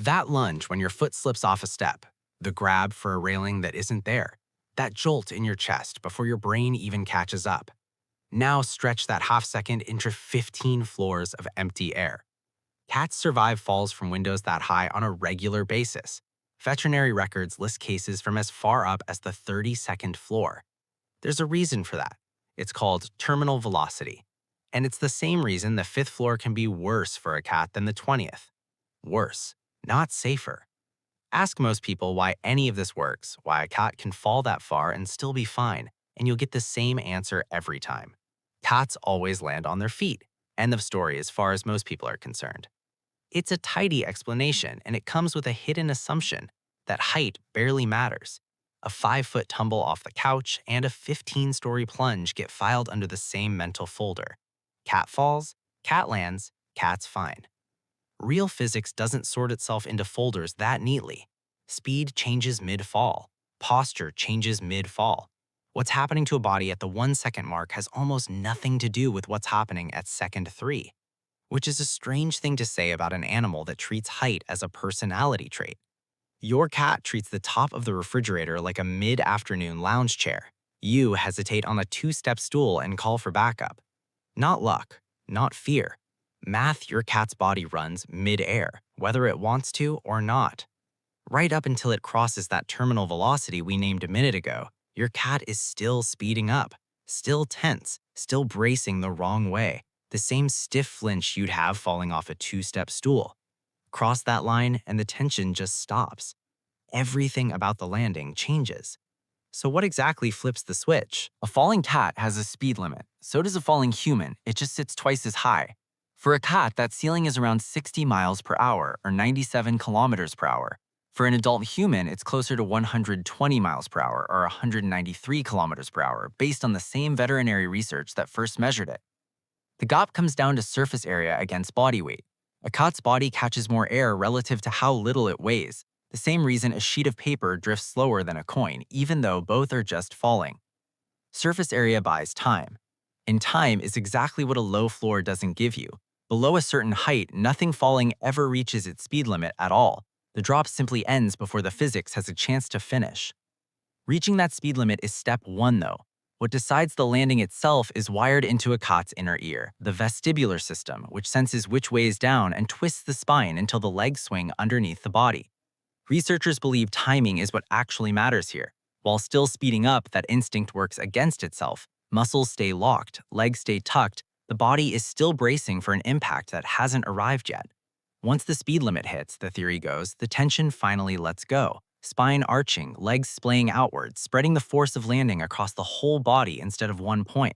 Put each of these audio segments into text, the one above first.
That lunge when your foot slips off a step, the grab for a railing that isn't there, that jolt in your chest before your brain even catches up. Now stretch that half second into 15 floors of empty air. Cats survive falls from windows that high on a regular basis. Veterinary records list cases from as far up as the 32nd floor. There's a reason for that. It's called terminal velocity. And it's the same reason the fifth floor can be worse for a cat than the 20th. Worse, not safer. Ask most people why any of this works, why a cat can fall that far and still be fine, and you'll get the same answer every time. Cats always land on their feet. End of story as far as most people are concerned. It's a tidy explanation, and it comes with a hidden assumption that height barely matters. A 5-foot tumble off the couch and a 15-story plunge get filed under the same mental folder. Cat falls, cat lands, cat's fine. Real physics doesn't sort itself into folders that neatly. Speed changes mid-fall. Posture changes mid-fall. What's happening to a body at the 1-second mark has almost nothing to do with what's happening at second 3, which is a strange thing to say about an animal that treats height as a personality trait. Your cat treats the top of the refrigerator like a mid-afternoon lounge chair. You hesitate on a 2-step stool and call for backup. Not luck, not fear. Math your cat's body runs mid-air, whether it wants to or not. Right up until it crosses that terminal velocity we named a minute ago, your cat is still speeding up, still tense, still bracing the wrong way, the same stiff flinch you'd have falling off a 2-step stool. Cross that line and the tension just stops. Everything about the landing changes. So what exactly flips the switch? A falling cat has a speed limit. So does a falling human. It just sits twice as high. For a cat, that ceiling is around 60 miles per hour or 97 kilometers per hour. For an adult human, it's closer to 120 miles per hour or 193 kilometers per hour based on the same veterinary research that first measured it. The gap comes down to surface area against body weight. A cat's body catches more air relative to how little it weighs, the same reason a sheet of paper drifts slower than a coin, even though both are just falling. Surface area buys time. And time is exactly what a low floor doesn't give you. Below a certain height, nothing falling ever reaches its speed limit at all. The drop simply ends before the physics has a chance to finish. Reaching that speed limit is step 1, though. What decides the landing itself is wired into a cat's inner ear, the vestibular system, which senses which way is down and twists the spine until the legs swing underneath the body. Researchers believe timing is what actually matters here. While still speeding up, that instinct works against itself. Muscles stay locked, legs stay tucked, the body is still bracing for an impact that hasn't arrived yet. Once the speed limit hits, the theory goes, the tension finally lets go. Spine arching, legs splaying outward, spreading the force of landing across the whole body instead of one point.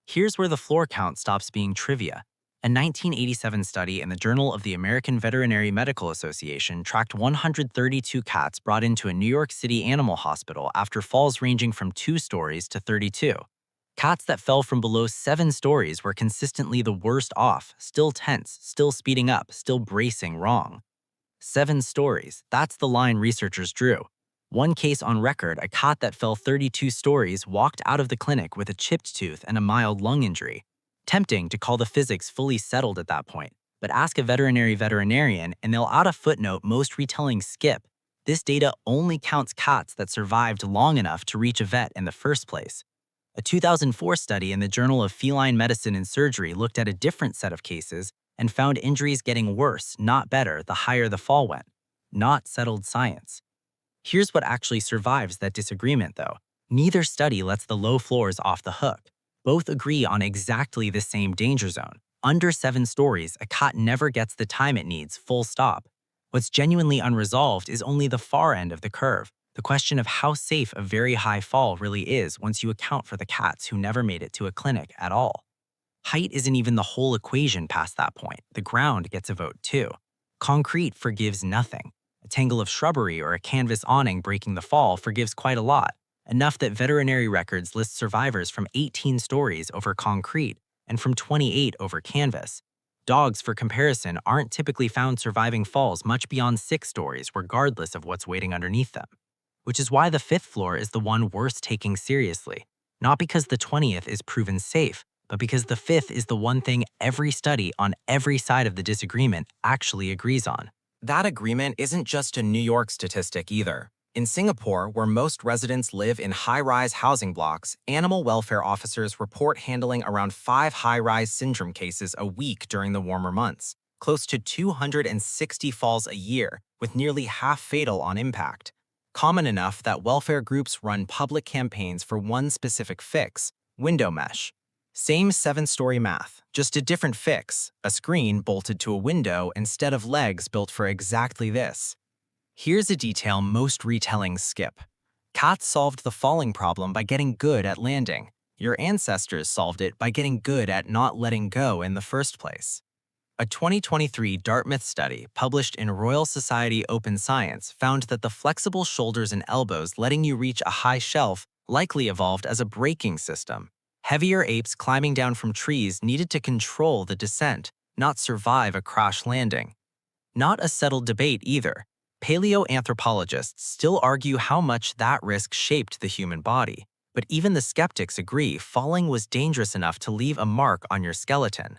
Here's where the floor count stops being trivia. A 1987 study in the Journal of the American Veterinary Medical Association tracked 132 cats brought into a New York City animal hospital after falls ranging from 2 stories to 32. Cats that fell from below 7 stories were consistently the worst off, still tense, still speeding up, still bracing wrong. 7 stories, that's the line researchers drew. One case on record, a cat that fell 32 stories walked out of the clinic with a chipped tooth and a mild lung injury. Tempting to call the physics fully settled at that point, but ask a veterinarian and they'll add a footnote most retellings skip. This data only counts cats that survived long enough to reach a vet in the first place. A 2004 study in the Journal of Feline Medicine and Surgery looked at a different set of cases and found injuries getting worse, not better, the higher the fall went. Not settled science. Here's what actually survives that disagreement, though. Neither study lets the low floors off the hook. Both agree on exactly the same danger zone. Under 7 stories, a cat never gets the time it needs, full stop. What's genuinely unresolved is only the far end of the curve. The question of how safe a very high fall really is once you account for the cats who never made it to a clinic at all. Height isn't even the whole equation past that point. The ground gets a vote too. Concrete forgives nothing. A tangle of shrubbery or a canvas awning breaking the fall forgives quite a lot, enough that veterinary records list survivors from 18 stories over concrete and from 28 over canvas. Dogs, for comparison, aren't typically found surviving falls much beyond 6 stories regardless of what's waiting underneath them. Which is why the 5th floor is the one worth taking seriously. Not because the 20th is proven safe, but because the 5th is the one thing every study on every side of the disagreement actually agrees on. That agreement isn't just a New York statistic either. In Singapore, where most residents live in high-rise housing blocks, animal welfare officers report handling around 5 high-rise syndrome cases a week during the warmer months, close to 260 falls a year, with nearly half fatal on impact. Common enough that welfare groups run public campaigns for one specific fix: window mesh. Same 7-story math, just a different fix: a screen bolted to a window instead of legs built for exactly this. Here's a detail most retellings skip. Cats solved the falling problem by getting good at landing. Your ancestors solved it by getting good at not letting go in the first place. A 2023 Dartmouth study published in Royal Society Open Science found that the flexible shoulders and elbows letting you reach a high shelf likely evolved as a braking system. Heavier apes climbing down from trees needed to control the descent, not survive a crash landing. Not a settled debate either. Paleoanthropologists still argue how much that risk shaped the human body, but even the skeptics agree falling was dangerous enough to leave a mark on your skeleton.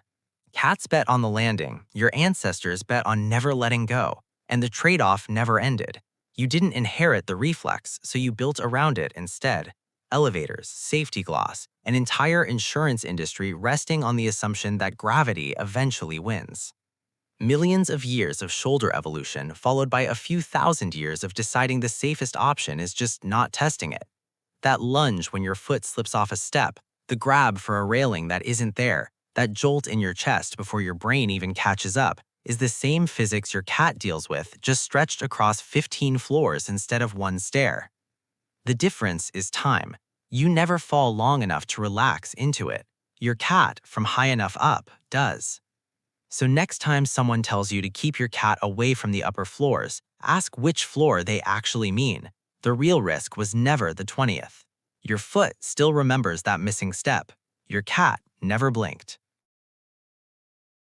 Cats bet on the landing, your ancestors bet on never letting go, and the trade-off never ended. You didn't inherit the reflex, so you built around it instead. Elevators, safety gloss, an entire insurance industry resting on the assumption that gravity eventually wins. Millions of years of shoulder evolution followed by a few thousand years of deciding the safest option is just not testing it. That lunge when your foot slips off a step, the grab for a railing that isn't there, that jolt in your chest before your brain even catches up, is the same physics your cat deals with, just stretched across 15 floors instead of one stair. The difference is time. You never fall long enough to relax into it. Your cat, from high enough up, does. So next time someone tells you to keep your cat away from the upper floors, ask which floor they actually mean. The real risk was never the 20th. Your foot still remembers that missing step. Your cat never blinked.